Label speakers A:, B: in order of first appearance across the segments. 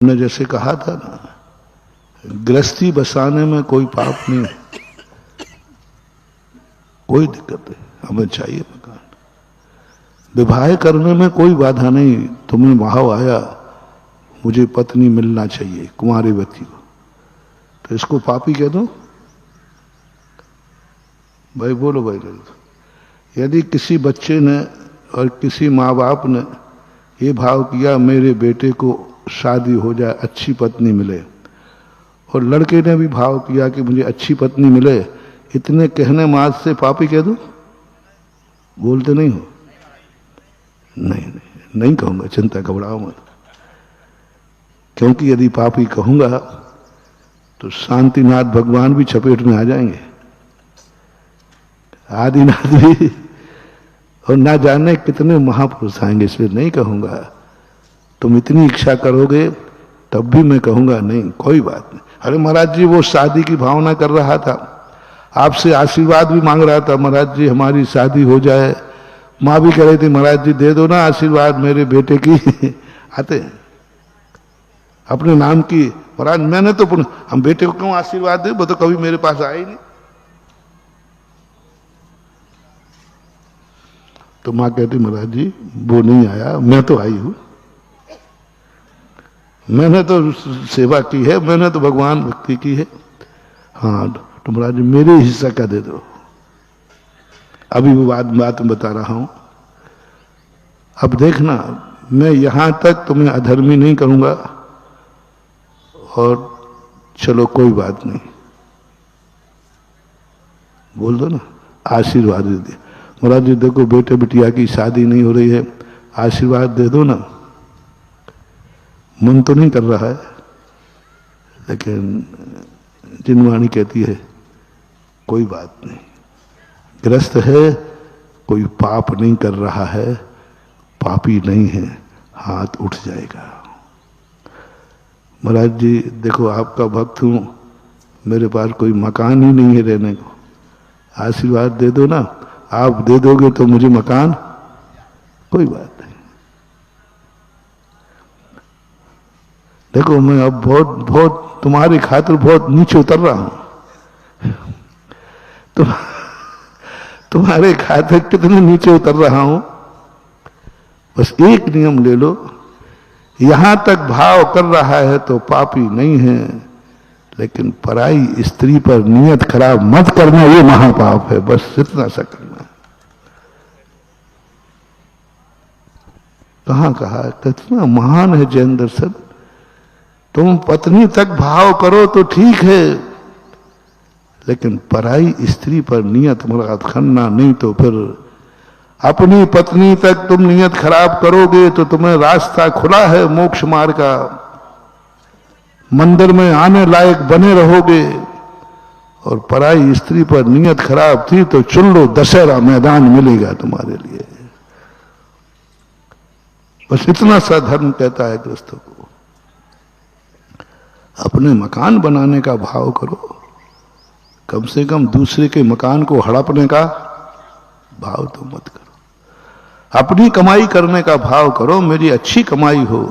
A: ने जैसे कहा था ना, गृहस्थी बसाने में कोई पाप नहीं, कोई दिक्कत नहीं, हमें चाहिए मकान। विवाह करने में कोई बाधा नहीं। तुम्हें भाव आया मुझे पत्नी मिलना चाहिए कुंवारे व्यक्ति को, तो इसको पापी कह दो? भाई बोलो भाई ललित। यदि किसी बच्चे ने और किसी माँ बाप ने ये भाव किया मेरे बेटे को शादी हो जाए, अच्छी पत्नी मिले, और लड़के ने भी भाव किया कि मुझे अच्छी पत्नी मिले, इतने कहने मात्र से पापी कह दो? बोलते नहीं हो? नहीं कहूंगा, चिंता घबराओ मत। क्योंकि यदि पापी कहूंगा तो शांतिनाथ भगवान भी चपेट में आ जाएंगे, आदिनाथ भी, और ना जाने कितने महापुरुष आएंगे। इसलिए नहीं कहूंगा। तुम इतनी इच्छा करोगे तब भी मैं कहूंगा नहीं, कोई बात नहीं। अरे महाराज जी वो शादी की भावना कर रहा था, आपसे आशीर्वाद भी मांग रहा था, महाराज जी हमारी शादी हो जाए। माँ भी कह रही थी महाराज जी दे दो ना आशीर्वाद मेरे बेटे की आते हैं अपने नाम की। महाराज मैंने तो हम बेटे को क्यों आशीर्वाद दे, वो तो कभी मेरे पास आए ही नहीं। तो माँ कहती महाराज जी वो नहीं आया, मैं तो आई हूं, मैंने तो सेवा की है, मैंने तो भगवान भक्ति की है। हाँ तो महाराज जी मेरे हिस्सा का दे दो। अभी वो बात बता रहा हूं। अब देखना, मैं यहां तक तुम्हें अधर्मी नहीं करूंगा, और चलो कोई बात नहीं, बोल दो ना, आशीर्वाद दे दिया। महाराज जी देखो बेटे बिटिया की शादी नहीं हो रही है, आशीर्वाद दे दो ना। मन तो नहीं कर रहा है, लेकिन जिनवाणी कहती है कोई बात नहीं, ग्रस्त है, कोई पाप नहीं कर रहा है, पापी नहीं है, हाथ उठ जाएगा। महाराज जी देखो आपका भक्त हूं, मेरे पास कोई मकान ही नहीं है रहने को, आशीर्वाद दे दो ना। आप दे दोगे तो मुझे मकान, कोई बात नहीं। देखो मैं अब बहुत तुम्हारी खातिर बहुत नीचे उतर रहा हूं। तुम्हारे खातिर कितने नीचे उतर रहा हूं। बस एक नियम ले लो, यहां तक भाव कर रहा है तो पापी नहीं है, लेकिन पराई स्त्री पर नियत खराब मत करना, ये महापाप है। बस इतना सा करना। कहां कहा, कितना महान है जैन दर्शन। तुम पत्नी तक भाव करो तो ठीक है, लेकिन पराई स्त्री पर नियत मुराद करना नहीं, तो फिर अपनी पत्नी तक तुम नियत खराब करोगे तो तुम्हें रास्ता खुला है मोक्ष मार्ग का, मंदिर में आने लायक बने रहोगे। और पराई स्त्री पर नियत खराब थी तो चुन लो, दशहरा मैदान मिलेगा तुम्हारे लिए। बस इतना सा धर्म कहता है ग्रस्तों को, अपने मकान बनाने का भाव करो, कम से कम दूसरे के मकान को हड़पने का भाव तो मत करो। अपनी कमाई करने का भाव करो, मेरी अच्छी कमाई हो,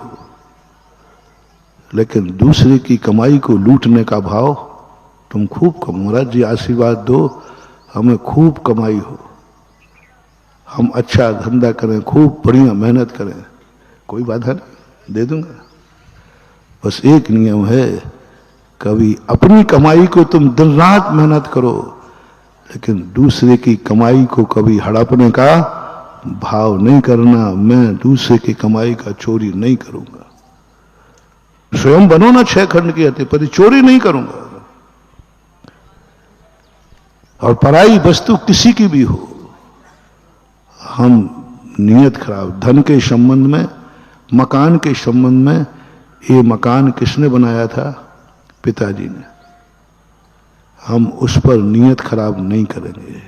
A: लेकिन दूसरे की कमाई को लूटने का भाव तुम खूब कमाओ। महाराज जी आशीर्वाद दो हमें खूब कमाई हो, हम अच्छा धंधा करें, खूब बढ़िया मेहनत करें, कोई बाधा नहीं, दे दूंगा। बस एक नियम है, कभी अपनी कमाई को तुम दिन रात मेहनत करो, लेकिन दूसरे की कमाई को कभी हड़पने का भाव नहीं करना। मैं दूसरे की कमाई का चोरी नहीं करूंगा। स्वयं बनो ना 6 खंड की हत्या, पर चोरी नहीं करूंगा। और पराई वस्तु किसी की भी हो, हम नियत खराब, धन के संबंध में, मकान के संबंध में, ये मकान किसने बनाया था? पिताजी ने। हम उस पर नियत खराब नहीं करेंगे।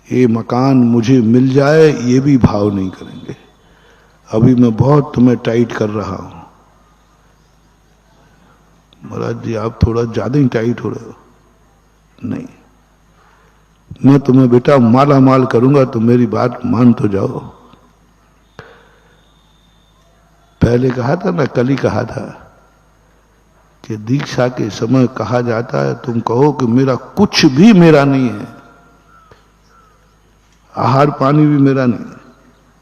A: ये मकान मुझे मिल जाए ये भी भाव नहीं करेंगे। अभी मैं बहुत तुम्हें टाइट कर रहा हूं, महाराज जी आप थोड़ा ज्यादा ही टाइट हो रहे हो। नहीं, मैं तुम्हें बेटा माला माल करूंगा तो मेरी बात मान तो जाओ। पहले कहा था ना, कल ही कहा था कि दीक्षा के समय कहा जाता है तुम कहो कि मेरा कुछ भी मेरा नहीं है, आहार पानी भी मेरा नहीं है।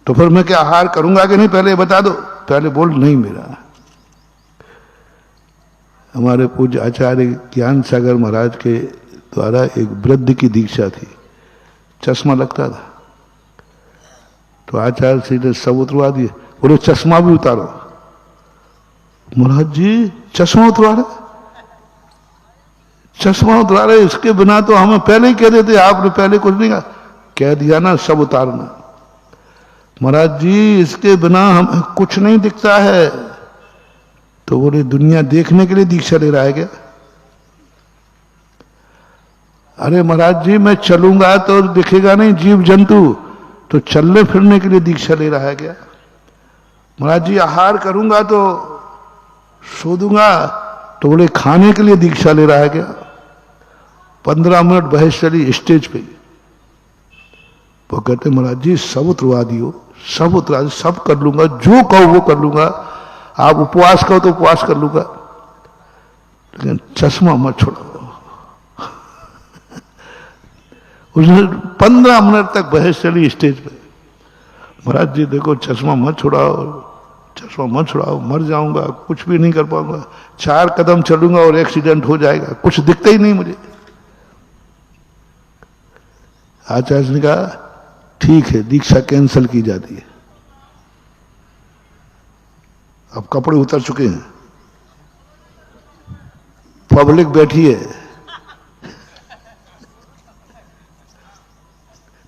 A: तो फिर मैं क्या आहार करूंगा कि नहीं, पहले बता दो। पहले बोल नहीं मेरा। हमारे पूज्य आचार्य ज्ञान सागर महाराज के द्वारा एक वृद्ध की दीक्षा थी, चश्मा लगता था, तो आचार्य श्री ने सब उतरवा दिए, बोले चश्मा भी उतारो। महाराज जी चश्मा उतरा रहे, चश्मा उतरा रहे, इसके बिना तो हमें पहले ही कह देते, आपने पहले कुछ नहीं कह दिया ना, सब उतारना। महाराज जी इसके बिना हमें कुछ नहीं दिखता है। तो बोले दुनिया देखने के लिए दीक्षा ले रहा है क्या? अरे महाराज जी मैं चलूंगा तो दिखेगा नहीं जीव जंतु, तो चलने फिरने के लिए दीक्षा ले रहा है क्या? महाराज जी आहार करूंगा तो सो दूंगा, तो बोले खाने के लिए दीक्षा ले रहा है क्या? 15 मिनट बहस चली स्टेज पे। वो कहते महाराज जी सब उतरवा दियो, सब उतरा, सब कर लूंगा, जो कहो वो कर लूंगा, आप उपवास कहो तो उपवास कर लूंगा, लेकिन चश्मा मत छोड़ो। उसने 15 मिनट तक बहस चली स्टेज पे। महाराज जी देखो चश्मा मत छुड़ाओ, चश्मा मत छुड़ाओ, मर जाऊंगा, कुछ भी नहीं कर पाऊंगा, 4 कदम चलूंगा और एक्सीडेंट हो जाएगा, कुछ दिखता ही नहीं मुझे। आचार्य ने कहा ठीक है, दीक्षा कैंसिल की जाती है। अब कपड़े उतर चुके हैं, पब्लिक बैठी है,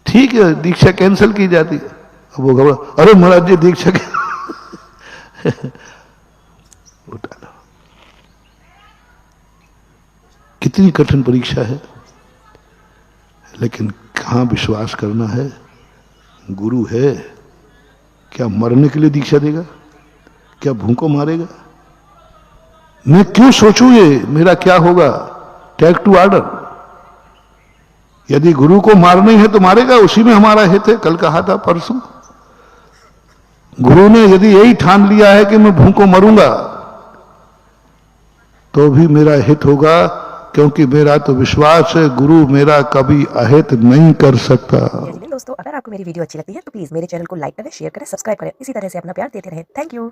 A: ठीक है दीक्षा कैंसिल की जाती है। अब वो घबरा, अरे महाराज जी दीक्षा उठा लो। कितनी कठिन परीक्षा है, लेकिन कहां विश्वास करना है। गुरु है, क्या मरने के लिए दीक्षा देगा? क्या भूखों मारेगा? मैं क्यों सोचूं ये मेरा क्या होगा? Take to order. यदि गुरु को मारना ही है तो मारेगा, उसी में हमारा हित है। कल कहा था परसों, गुरु ने यदि यही ठान लिया है कि मैं भूखों मरूंगा, तो भी मेरा हित होगा, क्योंकि मेरा तो विश्वास है गुरु मेरा कभी अहित नहीं कर सकता।
B: दोस्तों अगर आपको मेरी वीडियो अच्छी लगती है तो प्लीज मेरे चैनल को लाइक करें, शेयर करें, सब्सक्राइब करें, इसी तरह से अपना प्यार देते रहें। Thank you.